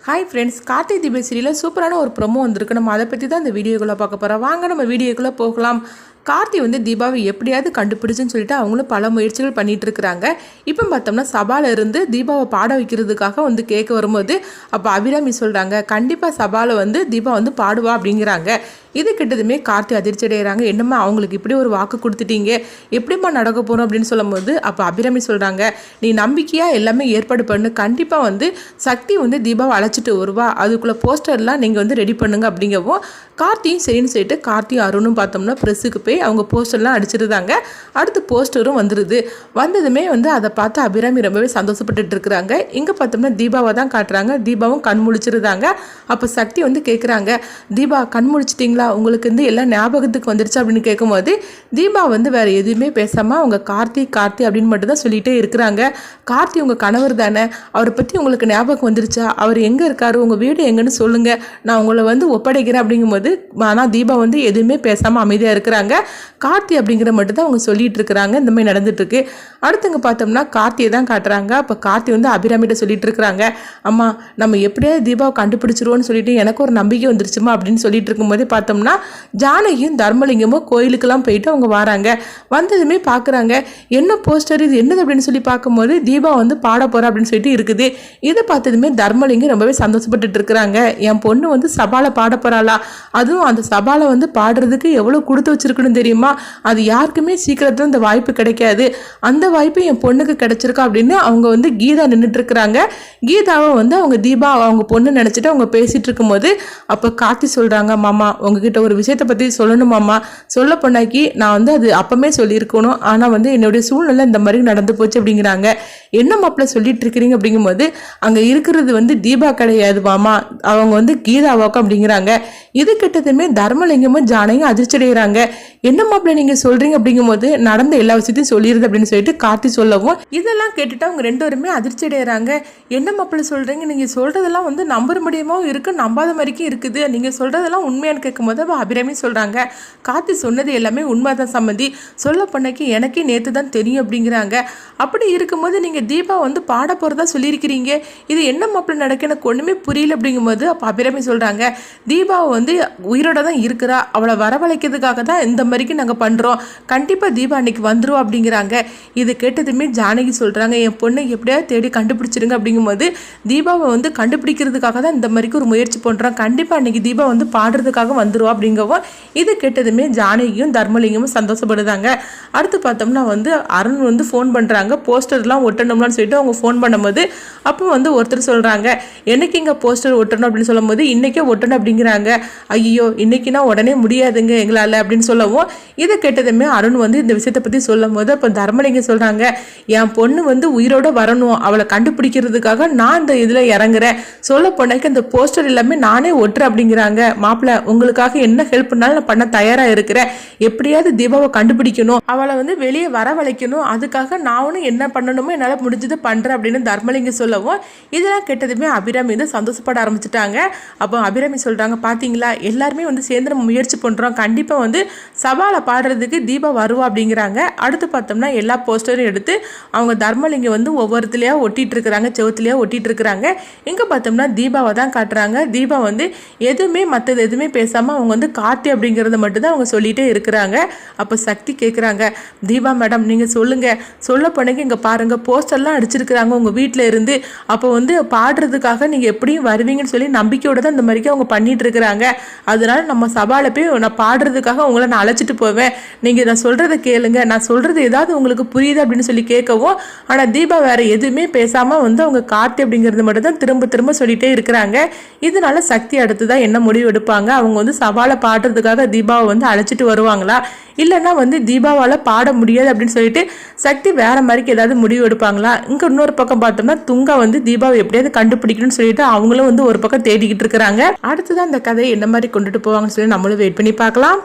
Hi friends, Karthik தீப சீரியலில் சூப்பரான ஒரு ப்ரொமோ வந்திருக்கு. நம்ம அதை பற்றி தான் இந்த வீடியோக்குள்ளே பார்க்க போகிறோம். வாங்க நம்ம வீடியோக்குள்ளே போகலாம். கார்த்தி தீபாவை எப்படியாவது கண்டுபிடிச்சுன்னு சொல்லிட்டு அவங்களும் பல முயற்சிகள் பண்ணிட்டு இருக்கிறாங்க. இப்போ பார்த்தோம்னா சபால இருந்து தீபாவை பாட வைக்கிறதுக்காக கேட்க வரும்போது அப்போ அபிராமி சொல்கிறாங்க, கண்டிப்பாக சபால தீபா பாடுவா அப்படிங்கிறாங்க. இது கிட்டதுமே கார்த்தி அதிர்ச்சி அடைகிறாங்க. என்னம்மா அவங்களுக்கு இப்படி ஒரு வாக்கு கொடுத்துட்டீங்க, எப்படிம்மா நடக்க போகிறோம் அப்படின்னு சொல்லும்போது அப்போ அபிராமி சொல்கிறாங்க, நீ நம்பிக்கையாக எல்லாமே ஏற்பாடு பண்ணு, கண்டிப்பாக சக்தி தீபாவை அழைச்சிட்டு வருவா, அதுக்குள்ளே போஸ்டர்லாம் நீங்கள் ரெடி பண்ணுங்க அப்படிங்கவும் கார்த்தியும் சரின்னு சொல்லிட்டு கார்த்தியும் அருணும் பார்த்தோம்னா ப்ரெஸ்ஸுக்கு போய் அவங்க போஸ்டர்லாம் அடிச்சிருந்தாங்க. அடுத்து போஸ்டரும் வந்துடுது. வந்ததுமே அதை பார்த்து அபிராமி ரொம்பவே சந்தோஷப்பட்டுட்டு இருக்கிறாங்க. இங்கே பார்த்தோம்னா தீபாவை தான் காட்டுறாங்க. தீபாவும் கண் முழிச்சிருந்தாங்க. அப்போ சக்தி கேட்குறாங்க, தீபா கண் முழிச்சிட்டிங்களா, உங்களுக்கு எல்லாம் ஞாபகத்துக்கு வந்துருச்சு அப்படின்னு கேட்கும்போது தீபா வேறு எதுவுமே பேசாமல் அவங்க கார்த்தி அப்படின்னு மட்டும் தான் சொல்லிகிட்டே இருக்கிறாங்க. கார்த்தி உங்கள் கணவர் தானே, அவரை பற்றி உங்களுக்கு ஞாபகம் வந்துருச்சா, அவர் எங்கே இருக்காரு, உங்கள் வீடு எங்கன்னு சொல்லுங்கள், நான் உங்களை ஒப்படைக்கிறேன் அப்படிங்கும்போது ஆனால் தீபா எதுவுமே பேசாமல் அமைதியாக இருக்கிறாங்க. கார்த்தி அப்படிங்கிற மட்டும் தான் அவங்க சொல்லிட்டு இருக்கிறாங்க. இந்த மாதிரி நடந்துட்டு இருக்கு. அடுத்தவங்க பார்த்தோம்னா கார்த்தியை தான் காட்டுறாங்க. அப்போ கார்த்தி அபிராமிட்ட சொல்லிட்டு இருக்கிறாங்க, அம்மா நம்ம எப்படியாவது தீபாவை கண்டுபிடிச்சிருவோன்னு சொல்லிட்டு எனக்கு ஒரு நம்பிக்கை வந்துருச்சுமா அப்படின்னு சொல்லிட்டு இருக்கும்போதே பார்த்தோம்னா ஜானகியும் தர்மலிங்கமும் கோயிலுக்கெல்லாம் போயிட்டு அவங்க வராங்க. வந்ததுமே பார்க்குறாங்க, என்ன போஸ்டர் இது என்னது அப்படின்னு சொல்லி பார்க்கும்போது தீபா பாட போகிறா அப்படின்னு சொல்லிட்டு இருக்குது. இதை பார்த்ததுமே தர்மலிங்கம் ரொம்பவே சந்தோஷப்பட்டுட்டு இருக்கிறாங்க. என் பொண்ணு சபால பாட போகிறாளா, அதுவும் அந்த சபால பாடுறதுக்கு எவ்வளோ கொடுத்து வச்சிருக்குன்னு தெரியுமா, அது யாருக்குமே சீக்கிரத்தில் அந்த வாய்ப்பு கிடைக்காது, அந்த வாய்ப்பு என் பொண்ணுக்கு கிடைச்சிருக்கா அப்படின்னு அவங்க கீதா நின்றுட்டு இருக்கிறாங்க. கீதாவை அவங்க தீபா அவங்க பொண்ணு நினச்சிட்டு அவங்க பேசிட்டு இருக்கும்போது அப்போ கார்த்தி சொல்கிறாங்க, மாமா உங்ககிட்ட ஒரு விஷயத்தை பற்றி சொல்லணும் மாமா, சொல்ல பொண்ணாக்கி நான் அது அப்பமே சொல்லியிருக்கணும், ஆனால் என்னுடைய சூழ்நிலை இந்த மாதிரி நடந்து போச்சு அப்படிங்கிறாங்க. என்ன மாப்பிள்ள சொல்லிட்டு இருக்கிறீங்க அப்படிங்கும்போது அங்கே இருக்கிறது தீபா கிடையாது மாமா, அவங்க கீதாவாக்கம் அப்படிங்கிறாங்க. இது கிட்டதுமே தர்மலிங்கமும் ஜானையும் அதிர்ச்சி அடைகிறாங்க. என்ன மாப்பிள்ள நீங்கள் சொல்கிறீங்க அப்படிங்கும்போது நடந்த எல்லா விஷயத்தையும் சொல்லிடுது அப்படின்னு சொல்லிட்டு கார்த்தி சொல்லவும் இதெல்லாம் கேட்டுட்டு அவங்க ரெண்டு பேருமே அதிர்ச்சி அடைகிறாங்க. என்ன மாப்பிள்ள சொல்கிறீங்க, நீங்கள் சொல்கிறதெல்லாம் நம்புற முடியுமாவும் இருக்குது, நம்பாத மாதிரிக்கும் இருக்குது, நீங்கள் சொல்கிறதெல்லாம் உண்மையானு கேட்கும்போது அபிராமி சொல்கிறாங்க, கார்த்தி சொன்னது எல்லாமே உண்மைதான் சம்மந்தி, சொல்ல பண்ணக்கு எனக்கே நேற்று தான் தெரியும் அப்படிங்கிறாங்க. அப்படி இருக்கும்போது நீங்கள் தீபா பாட போகிறதா சொல்லியிருக்கிறீங்க, இது என்ன மாப்பிள்ள நடக்க எனக்கு ஒன்றுமே புரியல அப்படிங்கும்போது அப்போ அபிராமி சொல்கிறாங்க, தீபாவை உயிரோட தான் இருக்கிறா, அவளை வரவழைக்கிறதுக்காக தான் இந்த மாதிரிக்கு நாங்கள் பண்ணுறோம், கண்டிப்பாக தீபா அன்னைக்கு வந்துடும் அப்படிங்கிறாங்க. இது கேட்டதுமே ஜானகி சொல்கிறாங்க, என் பொண்ணை எப்படியாவது தேடி கண்டுபிடிச்சிருங்க அப்படிங்கும்போது தீபாவை கண்டுபிடிக்கிறதுக்காக தான் இந்த மாதிரிக்கு ஒரு முயற்சி பண்ணுறோம், கண்டிப்பாக அன்னைக்கு தீபா பாடுறதுக்காக வந்துடும் அப்படிங்கவும் இது கேட்டதுமே ஜானகியும் தர்மலிங்கமும் சந்தோஷப்படுதாங்க. அடுத்து பார்த்தோம்னா அருண் ஃபோன் பண்ணுறாங்க, போஸ்டர்லாம் ஒட்டணும்லான்னு சொல்லிட்டு அவங்க ஃபோன் பண்ணும்போது அப்போ ஒருத்தர் சொல்கிறாங்க, என்னைக்கு இங்கே போஸ்டர் ஒட்டணும் அப்படின்னு சொல்லும்போது இன்றைக்கே ஒட்டணும் அப்படிங்கிறாங்க. ஐயோ இன்னைக்குனா உடனே முடியாதுங்க எங்களால் அப்படின்னு சொல்லவும் இதை கேட்டதுமே அருண் இந்த விஷயத்தை பற்றி சொல்லும் போது அப்போ தர்மலிங்கம் சொல்கிறாங்க, என் பொண்ணு உயிரோட வரணும், அவளை கண்டுபிடிக்கிறதுக்காக நான் இந்த இதில் இறங்குறேன், சொல்ல போனாக்க இந்த போஸ்டர் எல்லாமே நானே ஒட்டுறேன் அப்படிங்கிறாங்க. மாப்பிள்ள உங்களுக்காக என்ன ஹெல்ப் பண்ணாலும் நான் பண்ண தயாராக இருக்கிறேன், எப்படியாவது தீபாவை கண்டுபிடிக்கணும், அவளை வெளியே வரவழைக்கணும், அதுக்காக நானும் என்ன பண்ணணுமோ என்னால் முடிஞ்சது பண்ணுறேன் அப்படின்னு தர்மலிங்கம் சொல்லவும் இதெல்லாம் கேட்டதுமே அபிராமி சந்தோஷப்பட ஆரம்பிச்சிட்டாங்க. அப்போ அபிராமி சொல்கிறாங்க, பார்த்தீங்களா எல்லாருமே சேர்ந்து நம்ம முயற்சி பண்ணுறோம், கண்டிப்பாக சவாலை பாடுறதுக்கு தீபா வருவா அப்படிங்கிறாங்க. அடுத்து பார்த்தோம்னா எல்லா போஸ்டரும் எடுத்து அவங்க தர்மலிங்கம் ஒவ்வொருத்துலையாக ஒட்டிகிட்டு இருக்கிறாங்க, செவத்துலையாக ஒட்டிகிட்டு இருக்கிறாங்க. இங்கே பார்த்தோம்னா தீபாவை தான் காட்டுறாங்க. தீபா எதுவுமே மற்றது எதுவுமே பேசாமல் அவங்க கார்த்தி அப்படிங்கிறத மட்டும்தான் அவங்க சொல்லிகிட்டே இருக்கிறாங்க. அப்போ சக்தி கேட்குறாங்க, தீபா மேடம் நீங்கள் சொல்லுங்கள், சொல்ல போனீங்க இங்கே பாருங்கள் போஸ்டர்லாம் அடிச்சிருக்கிறாங்க உங்கள் வீட்டில் இருந்து, அப்போ பாடுறதுக்காக நீங்கள் எப்படியும் வருவீங்கன்னு சொல்லி நம்பிக்கையோடு தான் இந்த மாதிரிக்கு அவங்க பண்ணிட்டு இருக்கிறாங்க, அதனால நம்ம சபால போய் நான் பாடுறதுக்காக உங்களை நான் அழைச்சிட்டு போவேன், நீங்கள் நான் சொல்கிறத கேளுங்க, நான் சொல்கிறது ஏதாவது உங்களுக்கு புரியுது அப்படின்னு சொல்லி கேட்கவும் ஆனால் தீபா வேறு எதுவுமே பேசாமல் அவங்க கார்த்தி அப்படிங்கிறது மட்டும் தான் திரும்ப திரும்ப சொல்லிகிட்டே இருக்கிறாங்க. இதனால சக்தி அடுத்து தான் என்ன முடிவு எடுப்பாங்க, அவங்க சபால பாடுறதுக்காக தீபாவை அழைச்சிட்டு வருவாங்களா, இல்லைன்னா தீபாவால் பாட முடியாது அப்படின்னு சொல்லிட்டு சக்தி வேற மாதிரிக்கு ஏதாவது முடிவு எடுப்பாங்களா. இங்கே இன்னொரு பக்கம் பார்த்தோம்னா துங்கா தீபாவை எப்படியாவது கண்டுபிடிக்கணும்னு சொல்லிட்டு அவங்களும் ஒரு பக்கம் தேடிக்கிட்டு இருக்கிறாங்க. அடுத்ததான் இந்த கதையை என்ன மாதிரி கொண்டுட்டு போவாங்கன்னு சொல்லி நம்மளும் வெயிட் பண்ணி பார்க்கலாம்.